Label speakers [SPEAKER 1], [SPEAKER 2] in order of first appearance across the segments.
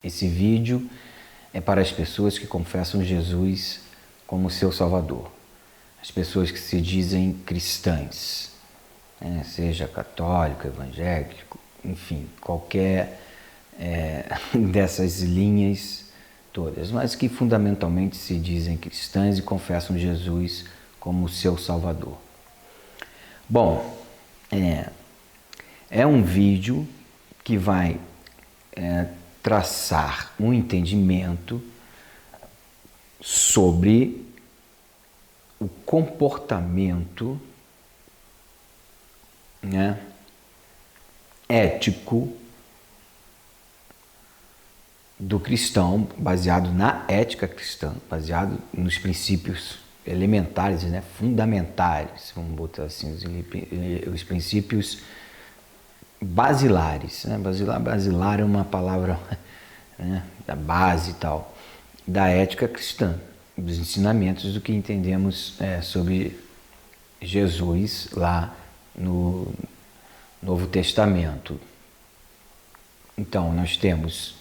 [SPEAKER 1] Esse vídeo é para as pessoas que confessam Jesus como seu Salvador. As pessoas que se dizem cristãs, seja católico, evangélico, enfim, qualquer dessas linhas todas, mas que fundamentalmente se dizem cristãs e confessam Jesus como seu Salvador. Bom, é um vídeo que vai traçar um entendimento sobre o comportamento ético do cristão, baseado na ética cristã, baseado nos princípios elementares, fundamentais, vamos botar assim, os princípios basilares. Basilar é uma palavra da base e tal, da ética cristã, dos ensinamentos do que entendemos sobre Jesus lá no Novo Testamento. Então, nós temos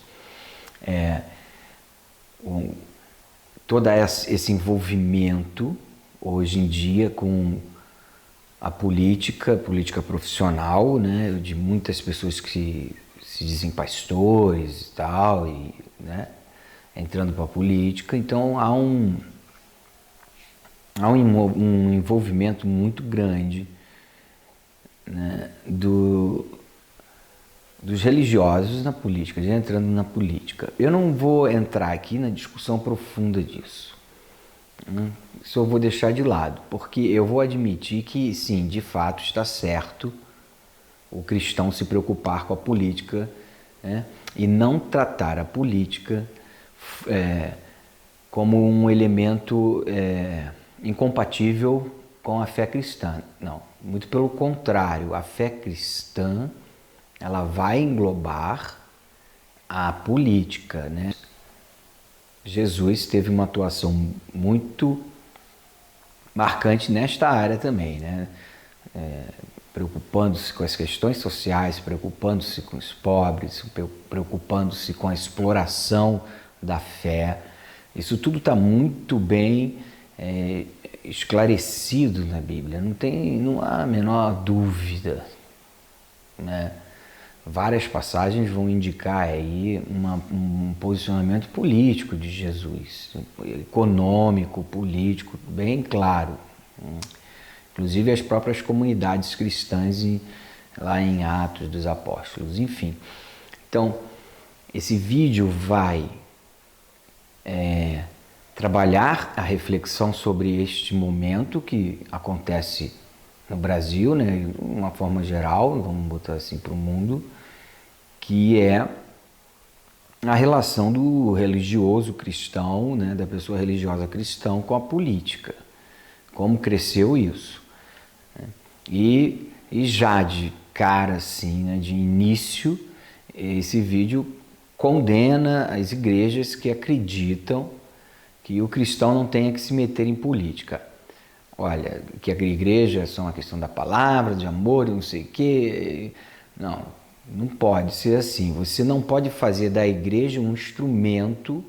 [SPEAKER 1] todo esse envolvimento hoje em dia com a política profissional, de muitas pessoas que se dizem pastores e tal, entrando para a política. Então há um envolvimento muito grande dos religiosos na política, já entrando na política. Eu não vou entrar aqui na discussão profunda disso. Isso eu vou deixar de lado, porque eu vou admitir que, sim, de fato está certo o cristão se preocupar com a política, e não tratar a política como um elemento incompatível com a fé cristã. Não, muito pelo contrário, a fé cristã ela vai englobar a política, Jesus teve uma atuação muito marcante nesta área também, preocupando-se com as questões sociais, preocupando-se com os pobres, preocupando-se com a exploração da fé. Isso tudo está muito bem esclarecido na Bíblia, não há a menor dúvida, Várias passagens vão indicar aí um posicionamento político de Jesus, econômico, político, bem claro. Inclusive as próprias comunidades cristãs lá em Atos dos Apóstolos, enfim. Então, esse vídeo vai trabalhar a reflexão sobre este momento que acontece no Brasil, de uma forma geral, vamos botar assim para o mundo, que é a relação do religioso cristão, da pessoa religiosa cristã com a política. Como cresceu isso. E já de cara, assim, de início, esse vídeo condena as igrejas que acreditam que o cristão não tenha que se meter em política. Olha, que a igreja é só uma questão da palavra, de amor e não sei o quê. Não pode ser assim. Você não pode fazer da igreja um instrumento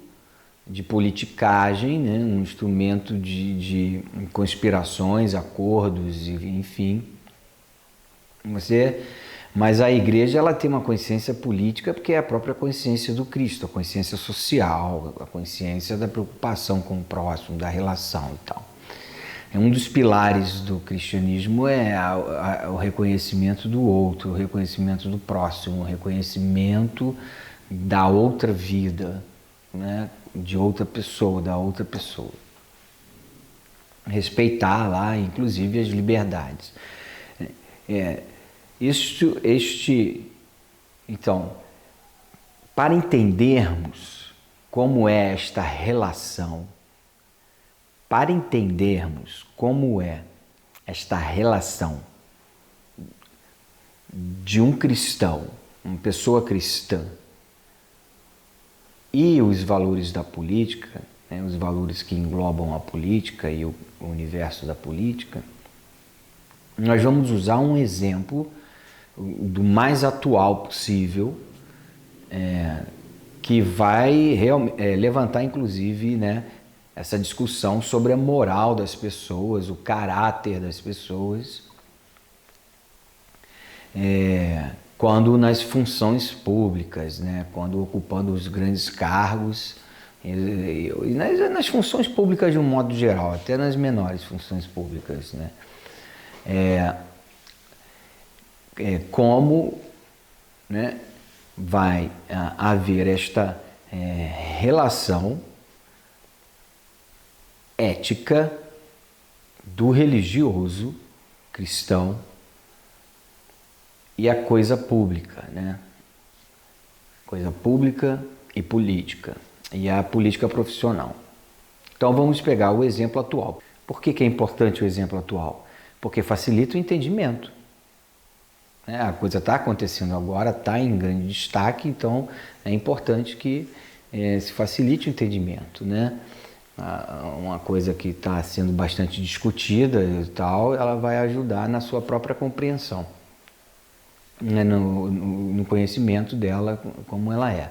[SPEAKER 1] de politicagem, um instrumento de conspirações, acordos, enfim. Mas a igreja ela tem uma consciência política porque é a própria consciência do Cristo, a consciência social, a consciência da preocupação com o próximo, da relação e tal. Um dos pilares do cristianismo é o reconhecimento do outro, o reconhecimento do próximo, o reconhecimento da outra vida, de outra pessoa, da outra pessoa. Respeitar lá, inclusive, as liberdades. Então, para entendermos como é esta relação, para entendermos como é esta relação de um cristão, uma pessoa cristã, e os valores da política, os valores que englobam a política e o universo da política, nós vamos usar um exemplo do mais atual possível, que vai levantar, inclusive, né, essa discussão sobre a moral das pessoas, o caráter das pessoas, quando nas funções públicas, né, quando ocupando os grandes cargos, e nas funções públicas de um modo geral, até nas menores funções públicas, né, como, né, vai haver esta relação ética do religioso cristão e a coisa pública, né? Coisa pública e política, e a política profissional. Então vamos pegar o exemplo atual. Por que é importante o exemplo atual? Porque facilita o entendimento. A coisa está acontecendo agora, está em grande destaque, então é importante que se facilite o entendimento, né? Uma coisa que está sendo bastante discutida e tal, ela vai ajudar na sua própria compreensão, né? No conhecimento dela como ela é.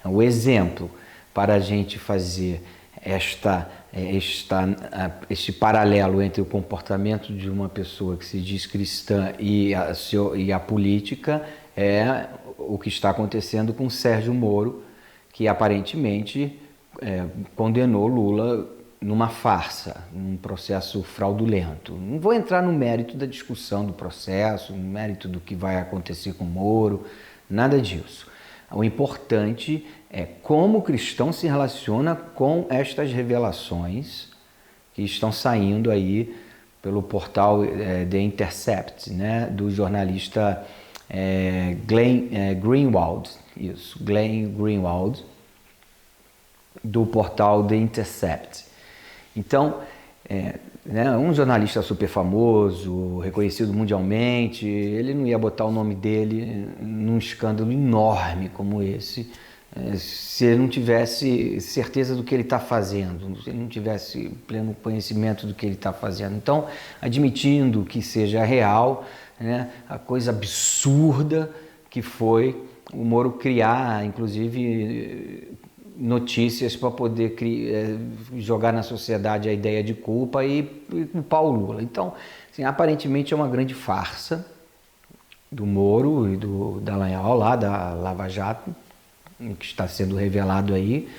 [SPEAKER 1] O exemplo para a gente fazer este paralelo entre o comportamento de uma pessoa que se diz cristã e a política é o que está acontecendo com Sérgio Moro, que aparentemente condenou Lula numa farsa, num processo fraudulento. Não vou entrar no mérito da discussão do processo, no mérito do que vai acontecer com Moro, nada disso. O importante é como o cristão se relaciona com estas revelações que estão saindo aí pelo portal The Intercept, né, do jornalista Glenn Greenwald, Glenn Greenwald, do portal The Intercept. Então, um jornalista super famoso, reconhecido mundialmente, ele não ia botar o nome dele num escândalo enorme como esse, se ele não tivesse certeza do que ele está fazendo, se ele não tivesse pleno conhecimento do que ele está fazendo. Então, admitindo que seja real, né, a coisa absurda que foi o Moro criar, inclusive, notícias para poder jogar na sociedade a ideia de culpa e culpar o Lula. Então, assim, aparentemente é uma grande farsa do Moro e do Dallagnol lá, da Lava Jato, que está sendo revelado aí,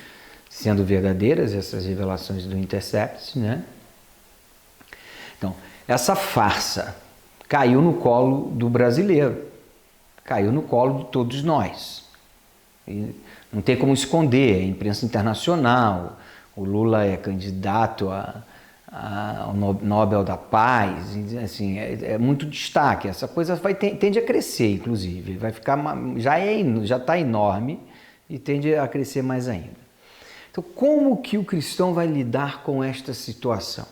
[SPEAKER 1] sendo verdadeiras essas revelações do Intercept, né? Então, essa farsa caiu no colo do brasileiro, caiu no colo de todos nós. E não tem como esconder, a imprensa internacional, o Lula é candidato ao Nobel da Paz, assim, é muito destaque, essa coisa tende a crescer, inclusive, vai ficar, já está enorme e tende a crescer mais ainda. Então, como que o cristão vai lidar com esta situação?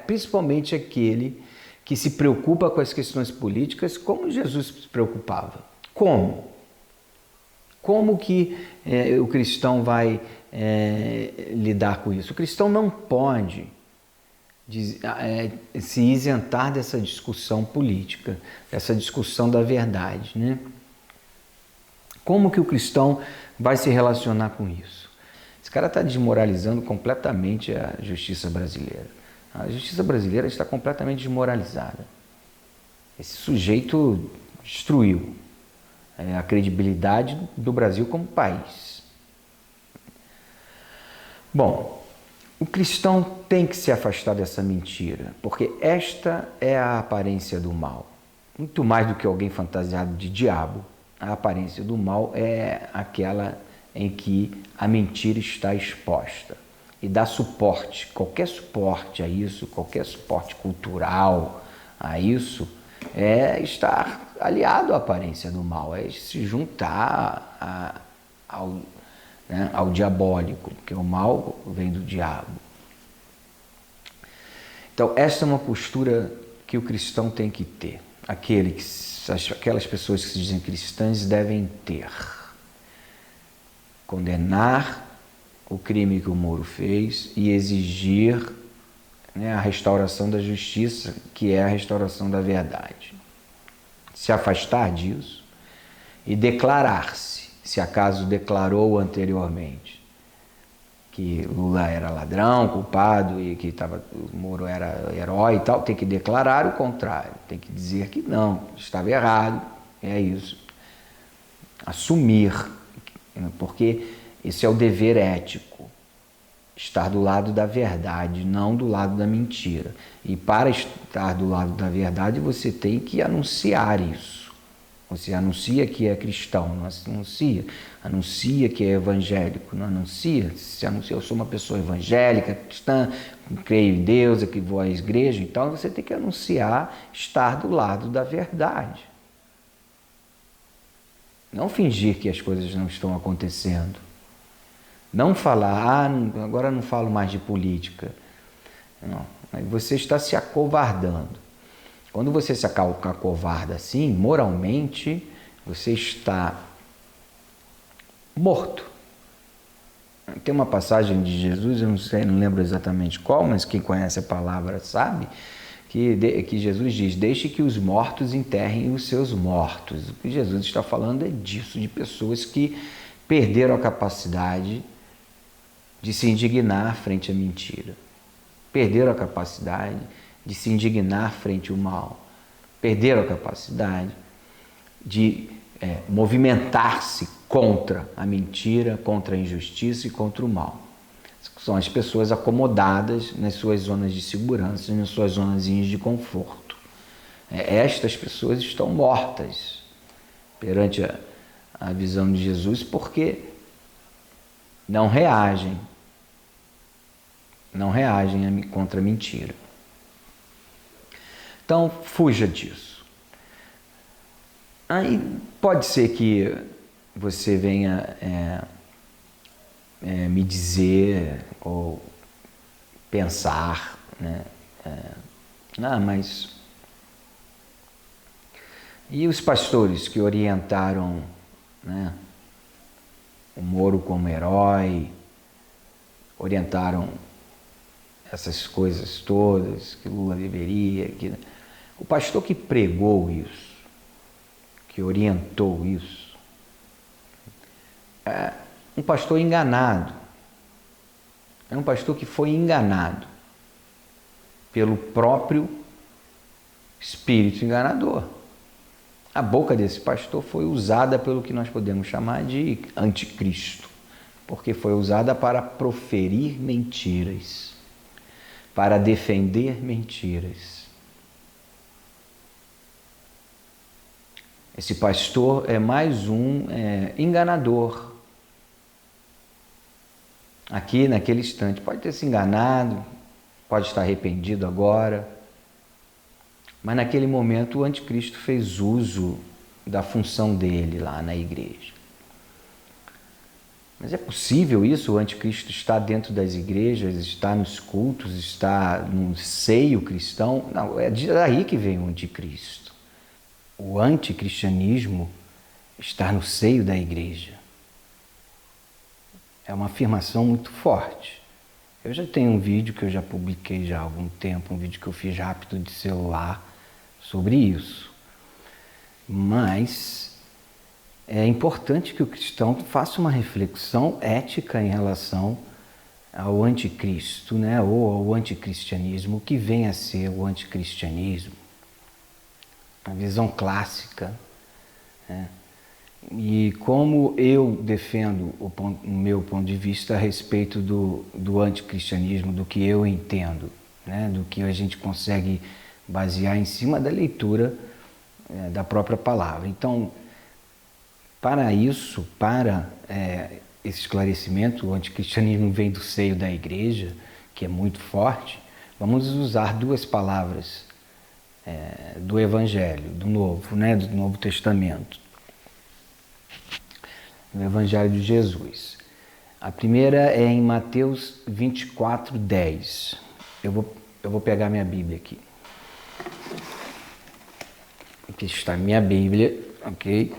[SPEAKER 1] Principalmente aquele que se preocupa com as questões políticas, como Jesus se preocupava. Como? Como que o cristão vai lidar com isso? O cristão não pode se isentar dessa discussão política, dessa discussão da verdade, né? Como que o cristão vai se relacionar com isso? Esse cara está desmoralizando completamente a justiça brasileira. A justiça brasileira está completamente desmoralizada. Esse sujeito destruiu a credibilidade do Brasil como país. Bom, o cristão tem que se afastar dessa mentira, porque esta é a aparência do mal. Muito mais do que alguém fantasiado de diabo, a aparência do mal é aquela em que a mentira está exposta. E dá suporte, qualquer suporte a isso, qualquer suporte cultural a isso, é estar aliado à aparência do mal, é se juntar ao diabólico, porque o mal vem do diabo. Então, essa é uma postura que o cristão tem que ter, aquelas pessoas que se dizem cristãs devem ter. Condenar o crime que o Moro fez e exigir, né, a restauração da justiça, que é a restauração da verdade. Se afastar disso e declarar-se se acaso declarou anteriormente que Lula era ladrão, culpado e que o Moro era herói e tal, tem que declarar o contrário, tem que dizer que não, estava errado, é isso. Assumir, porque esse é o dever ético, estar do lado da verdade, não do lado da mentira. E para estar do lado da verdade, você tem que anunciar isso. Você anuncia que é cristão, não anuncia que é evangélico, não anuncia. Se anuncia, eu sou uma pessoa evangélica, cristã, creio em Deus, que vou à igreja, então você tem que anunciar estar do lado da verdade. Não fingir que as coisas não estão acontecendo. Não falar, agora não falo mais de política. Não, você está se acovardando. Quando você se acovarda assim, moralmente, você está morto. Tem uma passagem de Jesus, eu não lembro exatamente qual, mas quem conhece a palavra sabe, que Jesus diz, deixe que os mortos enterrem os seus mortos. O que Jesus está falando é disso, de pessoas que perderam a capacidade de se indignar frente à mentira. Perderam a capacidade de se indignar frente ao mal. Perderam a capacidade de movimentar-se contra a mentira, contra a injustiça e contra o mal. São as pessoas acomodadas nas suas zonas de segurança, nas suas zonas de conforto. Estas pessoas estão mortas perante a visão de Jesus porque não reagem contra a mentira. Então, fuja disso. Aí pode ser que você venha me dizer ou pensar, né? Mas e os pastores que orientaram, né, o Moro como herói, orientaram essas coisas todas, que Lula deveria... O pastor que pregou isso, que orientou isso, é um pastor enganado. É um pastor que foi enganado pelo próprio espírito enganador. A boca desse pastor foi usada pelo que nós podemos chamar de anticristo, porque foi usada para proferir mentiras, para defender mentiras. Esse pastor é mais um enganador. Aqui, naquele instante, pode ter se enganado, pode estar arrependido agora, mas naquele momento o anticristo fez uso da função dele lá na igreja. Mas é possível isso? O anticristo está dentro das igrejas, está nos cultos, está no seio cristão? Não, é daí que vem o anticristo. O anticristianismo está no seio da igreja. É uma afirmação muito forte. Eu já tenho um vídeo que eu já publiquei já há algum tempo, um vídeo que eu fiz rápido de celular sobre isso. Mas é importante que o cristão faça uma reflexão ética em relação ao anticristo, né? Ou ao anticristianismo, o que vem a ser o anticristianismo. A visão clássica, né? E como eu defendo o meu ponto de vista a respeito do anticristianismo, do que eu entendo, né? Do que a gente consegue basear em cima da leitura da própria palavra. Então, para isso, esse esclarecimento, o anticristianismo vem do seio da igreja, que é muito forte, vamos usar duas palavras do Evangelho, do Novo, né, do Novo Testamento, do Evangelho de Jesus. A primeira é em Mateus 24:10. Eu vou pegar minha Bíblia aqui. Aqui está minha Bíblia, ok?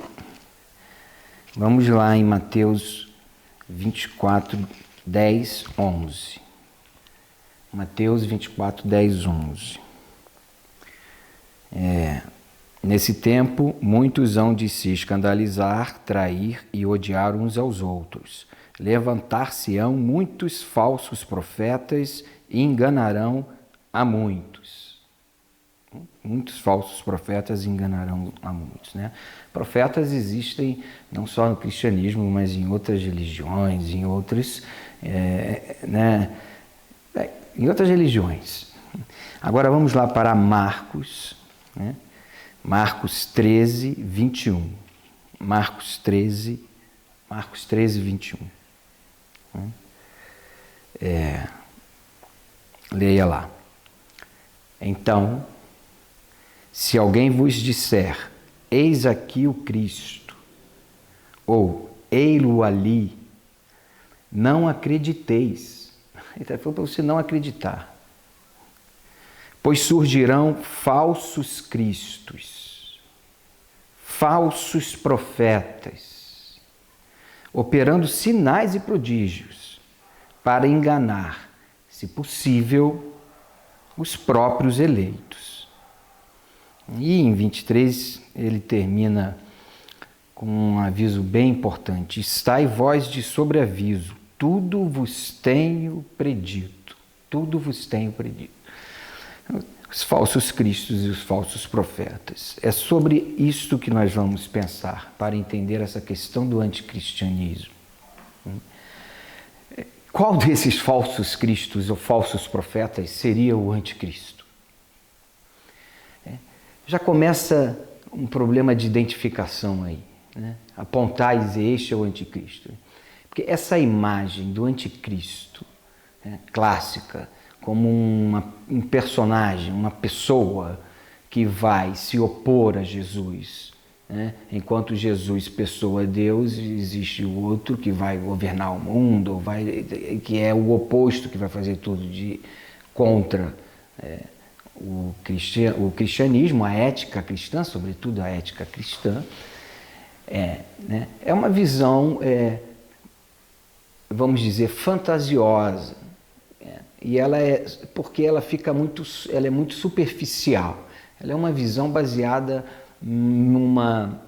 [SPEAKER 1] Vamos lá em Mateus 24:10, 11. Mateus 24:10, 11. Nesse tempo, muitos hão de se escandalizar, trair e odiar uns aos outros. Levantar-se-ão muitos falsos profetas e enganarão a muitos. Muitos falsos profetas enganarão a muitos, né? Profetas existem não só no cristianismo, mas em outras religiões, em outras, em outras religiões. Agora vamos lá para Marcos, né? Marcos 13, 21. Marcos 13, 21. Leia lá. Então, se alguém vos disser, eis aqui o Cristo, ou ei-lo ali, não acrediteis. Ele falou para você não acreditar. Pois surgirão falsos cristos, falsos profetas, operando sinais e prodígios, para enganar, se possível, os próprios eleitos. E em 23 ele termina com um aviso bem importante. Estai vós de sobreaviso, tudo vos tenho predito. Tudo vos tenho predito. Os falsos cristos e os falsos profetas. É sobre isto que nós vamos pensar para entender essa questão do anticristianismo. Qual desses falsos cristos ou falsos profetas seria o anticristo? Já começa um problema de identificação aí, né? Apontais este é o anticristo. Porque essa imagem do anticristo, clássica, como um personagem, uma pessoa que vai se opor a Jesus, né? Enquanto Jesus, pessoa Deus, existe o outro que vai governar o mundo, que é o oposto, que vai fazer tudo contra o cristianismo, a ética cristã, sobretudo a ética cristã. É uma visão, vamos dizer, fantasiosa. E porque ela é muito superficial. Ela é uma visão baseada numa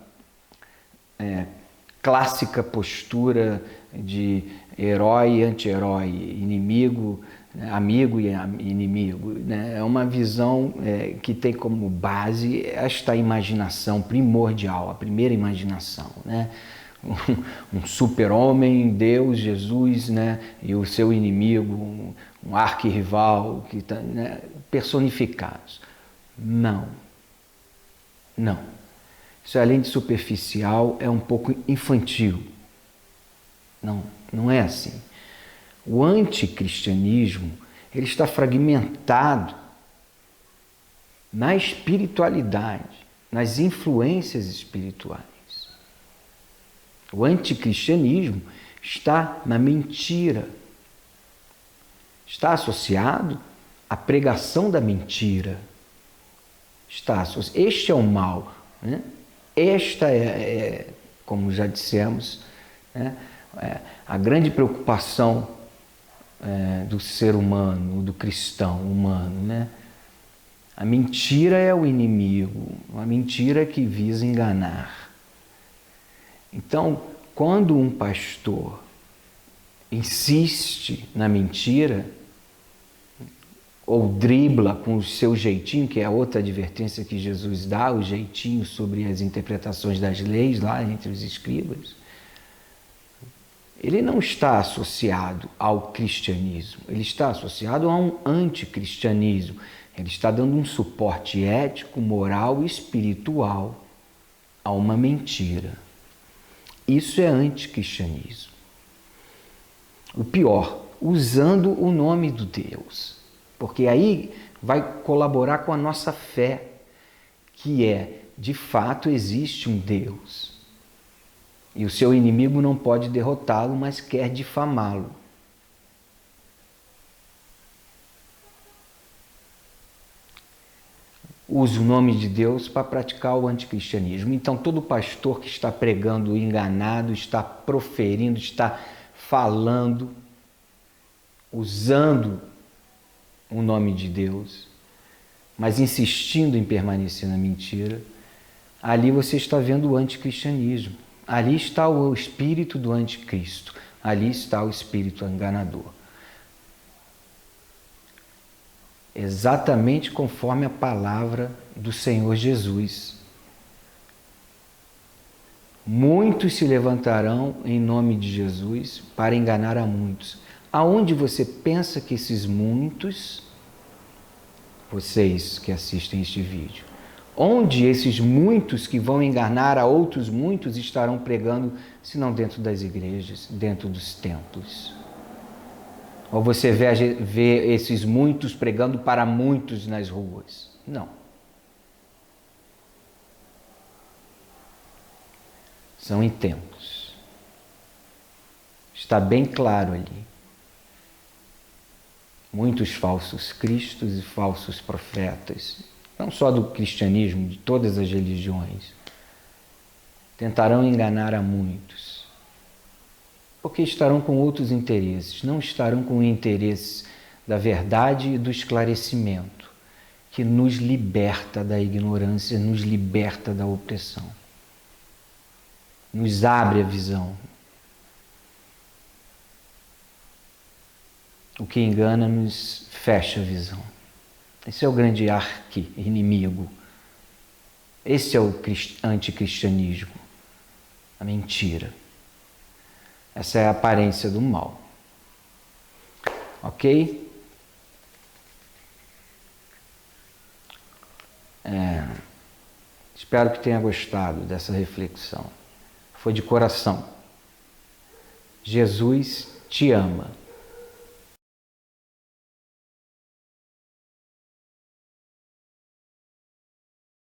[SPEAKER 1] clássica postura de herói e anti-herói, inimigo, amigo e inimigo, né? É uma visão que tem como base esta imaginação primordial, a primeira imaginação, né? Um super-homem, Deus, Jesus, né? E o seu inimigo, um arquirrival, que tá, né? Personificados. Não. Isso, além de superficial, é um pouco infantil. Não é assim. O anticristianismo, ele está fragmentado na espiritualidade, nas influências espirituais. O anticristianismo está na mentira. Está associado à pregação da mentira. Este é o mal, né? Esta como já dissemos, né? A grande preocupação do ser humano, do cristão humano, né? A mentira é o inimigo, a mentira que visa enganar. Então, quando um pastor insiste na mentira, ou dribla com o seu jeitinho, que é a outra advertência que Jesus dá, o jeitinho sobre as interpretações das leis lá entre os escribas, ele não está associado ao cristianismo, ele está associado a um anticristianismo. Ele está dando um suporte ético, moral e espiritual a uma mentira. Isso é anticristianismo. O pior, usando o nome do Deus, porque aí vai colaborar com a nossa fé, que de fato existe um Deus. E o seu inimigo não pode derrotá-lo, mas quer difamá-lo. Usa o nome de Deus para praticar o anticristianismo. Então, todo pastor que está pregando enganado, está proferindo, está falando, usando o nome de Deus, mas insistindo em permanecer na mentira, ali você está vendo o anticristianismo. Ali está o espírito do anticristo. Ali está o espírito enganador. Exatamente conforme a palavra do Senhor Jesus. Muitos se levantarão em nome de Jesus para enganar a muitos. Aonde você pensa que esses muitos, vocês que assistem este vídeo, onde esses muitos que vão enganar a outros muitos estarão pregando, se não dentro das igrejas, dentro dos templos? Ou você vê esses muitos pregando para muitos nas ruas? Não. São em templos. Está bem claro ali. Muitos falsos cristos e falsos profetas, não só do cristianismo, de todas as religiões, tentarão enganar a muitos, porque estarão com outros interesses, não estarão com o interesse da verdade e do esclarecimento, que nos liberta da ignorância, nos liberta da opressão, nos abre a visão. O que engana nos fecha a visão. Esse é o grande arqui-inimigo. Esse é o anticristianismo, a mentira. Essa é a aparência do mal. Ok? Espero que tenha gostado dessa reflexão. Foi de coração. Jesus te ama.